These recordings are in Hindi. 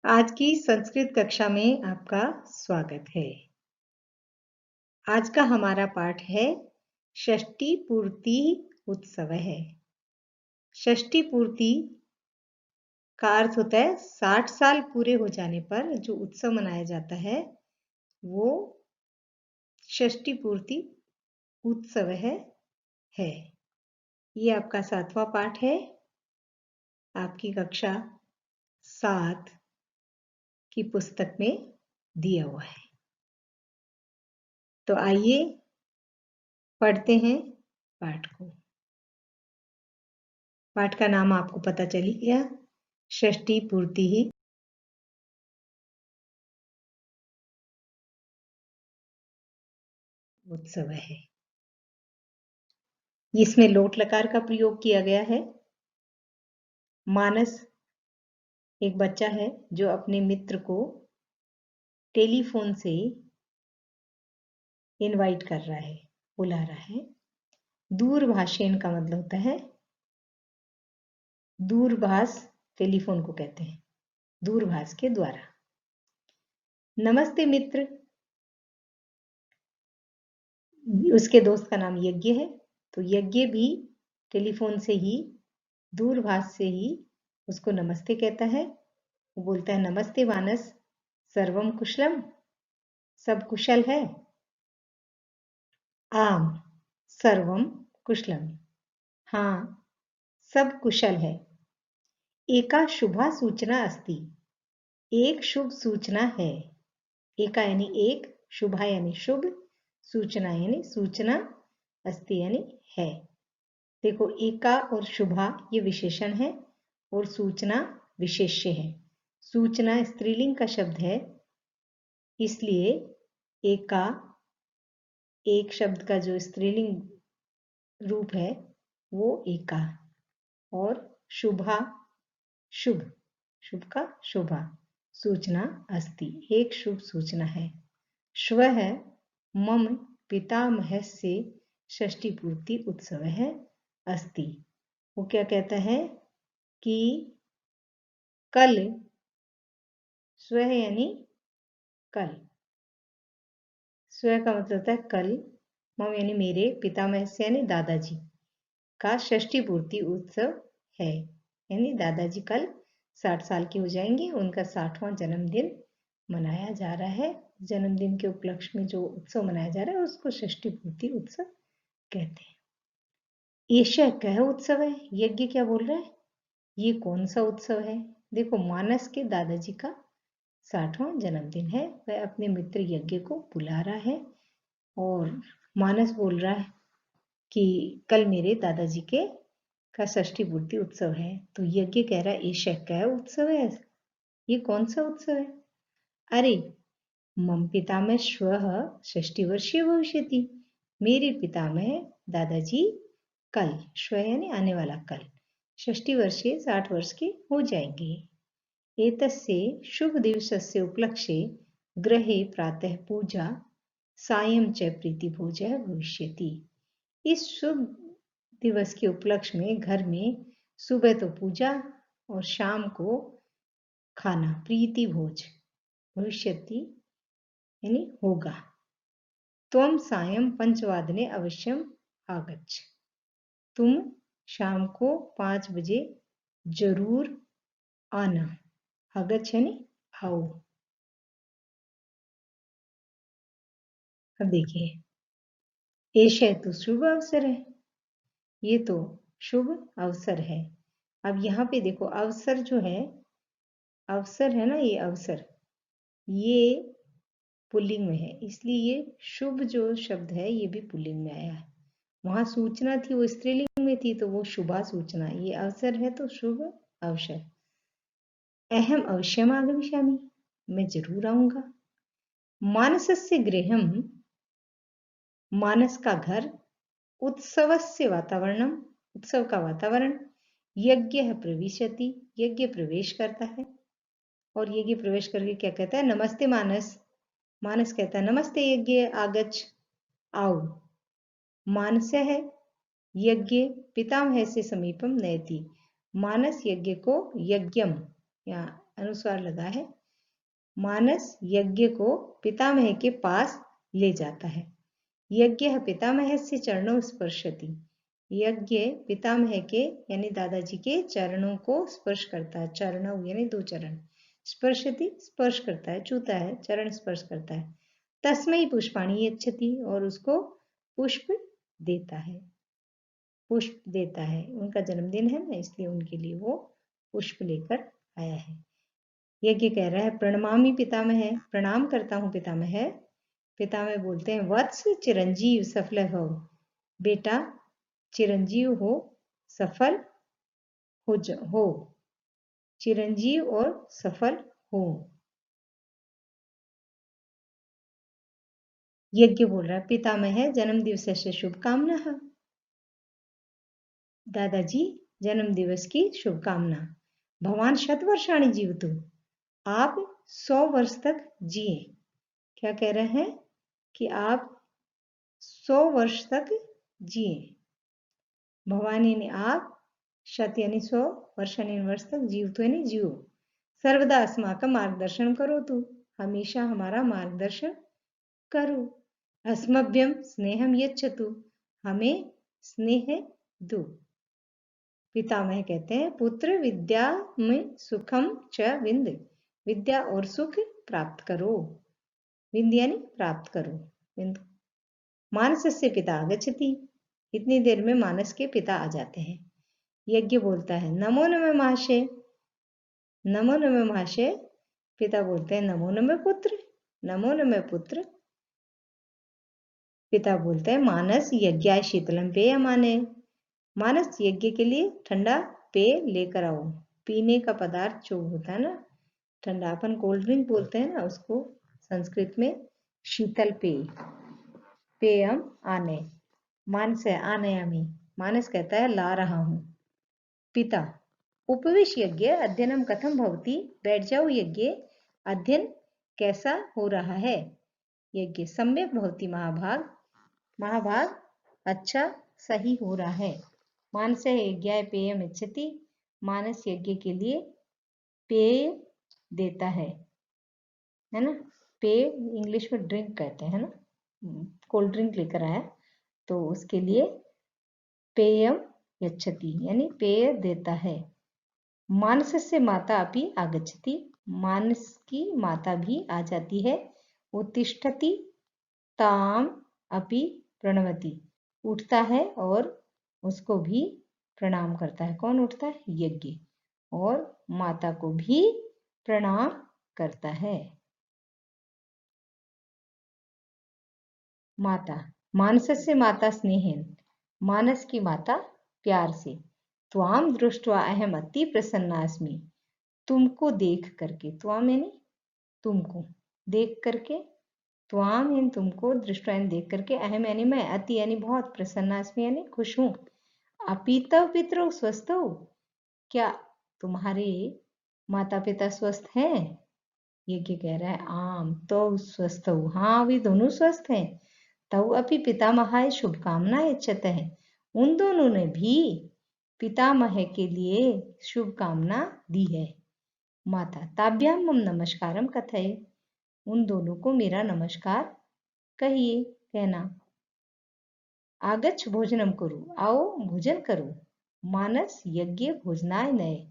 आज की संस्कृत कक्षा में आपका स्वागत है। आज का हमारा पाठ है षष्ठी पूर्ति उत्सव है। षष्ठी पूर्ति का अर्थ होता है 60 साल पूरे हो जाने पर जो उत्सव मनाया जाता है वो षष्ठी पूर्ति उत्सव है। ये आपका 7वां पाठ है। आपकी कक्षा 7 की पुस्तक में दिया हुआ है। तो आइए पढ़ते हैं पाठ को। पाठ का नाम आपको पता चल ही गया, षष्ठी पूर्ति ही उत्सव है। इसमें लोट लकार का प्रयोग किया गया है। मानस एक बच्चा है जो अपने मित्र को टेलीफोन से इनवाइट कर रहा है, बुला रहा है। दूरभाषेन का मतलब होता है दूरभाष, टेलीफोन को कहते हैं, दूरभाष के द्वारा। नमस्ते मित्र, उसके दोस्त का नाम यज्ञ है, तो यज्ञ भी टेलीफोन से ही, दूरभाष से ही उसको नमस्ते कहता है। वो बोलता है नमस्ते मानस, सर्वम कुशलम, सब कुशल है। आम सर्वम कुशलम, हाँ सब कुशल है। एका शुभा सूचना अस्ति, एक शुभ सूचना है। एका यानी एक, शुभा यानी शुभ, सूचना यानी सूचना, अस्ति यानी है। देखो एका और शुभा ये विशेषण है और सूचना विशेष्य है। सूचना स्त्रीलिंग का शब्द है, इसलिए एका, एक शब्द का जो स्त्रीलिंग रूप है वो एका, और शुभा शुभ, शुभ का शुभा, सूचना अस्ति, एक शुभ सूचना है। श्वः मम पितामहस्य षष्ठी पूर्ति उत्सव है अस्ति। वो क्या कहता है कि कल, स्वः यानी कल, स्वः का मतलब होता है कल, मम यानी मेरे, पितामहस्य यानी दादाजी का षष्ठी पूर्ति उत्सव है, यानी दादाजी कल 60 साल के हो जाएंगे। उनका 60वां जन्मदिन मनाया जा रहा है। जन्मदिन के उपलक्ष्य में जो उत्सव मनाया जा रहा है उसको षष्ठी पूर्ति उत्सव कहते हैं। ये क्या उत्सव है? यज्ञ क्या बोल रहा है? ये कौन सा उत्सव है? देखो मानस के दादाजी का 60वां जन्मदिन है, वह अपने मित्र यज्ञ को बुला रहा है और मानस बोल रहा है कि कल मेरे दादाजी के का षष्ठी पूर्ति उत्सव है। तो यज्ञ कह रहा है ये क्या उत्सव है? ये कौन सा उत्सव है? अरे मम पितामह श्वः षष्ठी वर्षीय भविष्यति, मेरे पितामह दादाजी कल, श्वः यानी आने वाला कल, षष्ठी वर्षीय 60 वर्ष के हो जाएंगे। एतस्य शुभ दिवसस्य उपलक्ष्ये गृहे प्रातः पूजा सायं च प्रीति भोजः भविष्यति। इस शुभ दिवस के उपलक्ष्य में घर में सुबह तो पूजा और शाम को खाना, प्रीति भोज, भविष्यति यानी होगा। त्वं सायं 5 अवश्यम आगच्छ, तुम शाम को 5 बजे जरूर आना। आगच्छ यानी आओ। अब देखिए, एषः तो शुभ अवसर है, ये तो शुभ अवसर है। अब यहाँ पे देखो अवसर जो है, अवसर है ना, ये अवसर, ये पुल्लिंग में है, इसलिए ये शुभ जो शब्द है ये भी पुल्लिंग में आया है। वहां सूचना थी वो स्त्रीलिंग में थी, तो वो शुभा सूचना, ये अवसर है तो शुभ अवसर। अहम अवश्यम आगमिष्यामि, मैं जरूर आऊंगा। मानसस्य गृहम, मानस का घर, उत्सवस्य वातावरणम, उत्सव का वातावरण, यज्ञ प्रविशति, यज्ञ प्रवेश करता है, और यज्ञ प्रवेश करके क्या कहता है? नमस्ते मानस, मानस कहता है नमस्ते यज्ञ, आगच्छ आओ। मानस है यज्ञ पितामह से समीपम नयति, मानस यज्ञ को यज्ञम या अनुस्वार लगा है। मानस यज्ञ को पितामह के पास ले जाता है। यज्ञ पितामहस्य चरणों स्पर्शति। यज्ञ पितामह के यानी दादाजी के चरणों को स्पर्श करता है। चरणों यानी 2 चरण। स्पर्शति स्पर्श करता है, छूता है, चरण स्पर्श करता है। तस्मै पुष्पाणि यच्छति और उसको पुष्प देता है। पुष्प देता है, उनका जन्मदिन है ना, इसलिए उनके लिए वो पुष्प लेकर आया है। यज्ञ कह रहा है प्रणमामि पितामह, प्रणाम करता हूँ पितामह। पितामह बोलते हैं वत्स चिरंजीव सफल हो। बेटा चिरंजीव हो, सफल हो। चिरंजीव और सफल हो। यज्ञ बोल रहा है पितामह जन्म दिवस से शुभकामना। दादाजी जन्म दिवस की शुभकामना। भगवान शतवर्षाणि जीवतु, आप 100 वर्ष तक जिए। क्या कह रहे हैं कि आप 100 वर्ष तक जिए। भगवान यानी आप, शत यानी 100, वर्ष यानी वर्ष तक, जीवतु यानी जियो। सर्वदा अस्माकं मार्गदर्शन करो तू, हमेशा हमारा मार्गदर्शन करो। अस्मभ्यम स्नेहम यच्छतु, हमें स्नेह दो। पितामह कहते हैं पुत्र विद्या में सुखम च विंद, विद्या और सुख प्राप्त करो। विंद यानी प्राप्त करो, विंद। मानस से पिता आगच्छति, इतनी देर में मानस के पिता आ जाते हैं। यज्ञ बोलता है नमो नमः महाशय, नमो नमः महाशय। पिता बोलते हैं नमो नमः पुत्र, नमो नमः पुत्र। पिता बोलते हैं मानस यज्ञाय शीतलम पेय माने, मानस यज्ञ के लिए ठंडा पेय लेकर आओ। पीने का पदार्थ जो होता है ना, ठंडा, अपन कोल्ड ड्रिंक बोलते हैं ना, उसको संस्कृत में शीतल पेय, पेयम आने। मानस है आनयामी, मानस कहता है ला रहा हूं। पिता उपविश यज्ञ अध्ययनम कथम भवति, बैठ जाओ यज्ञ, अध्ययन कैसा हो रहा है। यज्ञ सम्यक भवति महाभाग, महाभाग अच्छा सही हो रहा है। मानस यज्ञाय पेयम इच्छति, मानस यज्ञ के लिए पेय देता है ना। पेय इंग्लिश में ड्रिंक कहते हैं ना, कोल्ड ड्रिंक लेकर आया तो उसके लिए पेयम यच्छति यानी पेय देता है। मानस से माता अपि आगच्छति, मानस की माता भी आ जाती है। उत्तिष्ठति ताम अपि प्रणवति, उठता है और उसको भी प्रणाम करता है। कौन उठता है? यज्ञ, और माता को भी प्रणाम करता है। माता, मानस से माता स्नेहन, मानस की माता प्यार से। त्वाम दृष्ट्वा अहम अति प्रसन्नास्मि, तुमको देख करके, त्वाम यानी तुमको, देख करके, त्वाम यानी तुमको, दृष्ट्वा यानी देख करके, अहम यानी मैं, अति यानी बहुत, प्रसन्नास्मि यानी खुश हूं। अपीतव पितरौ स्वस्थौ, क्या तुम्हारे माता पिता स्वस्थ हैं? यज्ञ कह रहा है आम तो स्वस्थौ, हाँ वे दोनों स्वस्थ हैं। तौ अपि पितामहाय शुभकामना यच्छत है, उन दोनों ने भी पितामह के लिए शुभकामना दी है। माता ताभ्याम मम नमस्कारम कथय, उन दोनों को मेरा नमस्कार कहिए, कहना। आगच्छ भोजनम करो, आओ भोजन करो। मानस यज्ञ भोजनाय नय,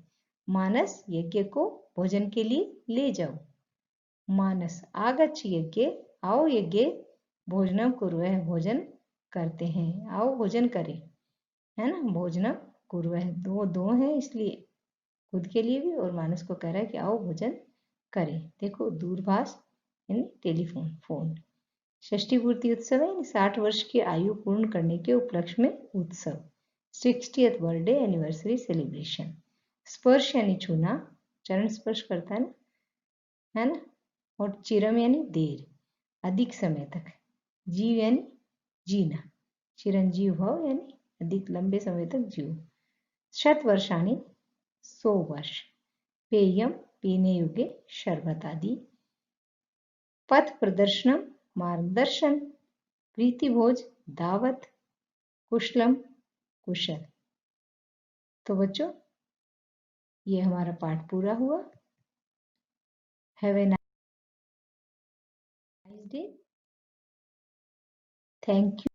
मानस यज्ञ को भोजन के लिए ले जाओ। मानस आगच्छ यज्ञ, आओ यज्ञ, भोजनम कुर्वः, भोजन करते हैं, आओ भोजन करें, है ना। भोजनम कुर्वः, दो हैं इसलिए, खुद के लिए भी और मानस को कह रहा है कि आओ भोजन करें। देखो दूरभाष यानी टेलीफोन, फोन। षष्ठी पूर्ति उत्सव है 60 वर्ष की आयु पूर्ण करने के उपलक्ष्य में उत्सव, 60th बर्थडे एनिवर्सरी सेलिब्रेशन। स्पर्श यानी छूना, चरण स्पर्श करता है ना। और चिरम यानी देर, अधिक समय तक। जीव यानी जीना, चिरंजीव भव यानी अधिक लंबे समय तक जीव। शत वर्षाणी 100 वर्ष। पेयम पीने योग्य शरबत आदि। पथ प्रदर्शनम मार्गदर्शन। प्रीति भोज दावत। कुशलम कुशल। तो बच्चों ये हमारा पाठ पूरा हुआ। Have a nice day. Thank you.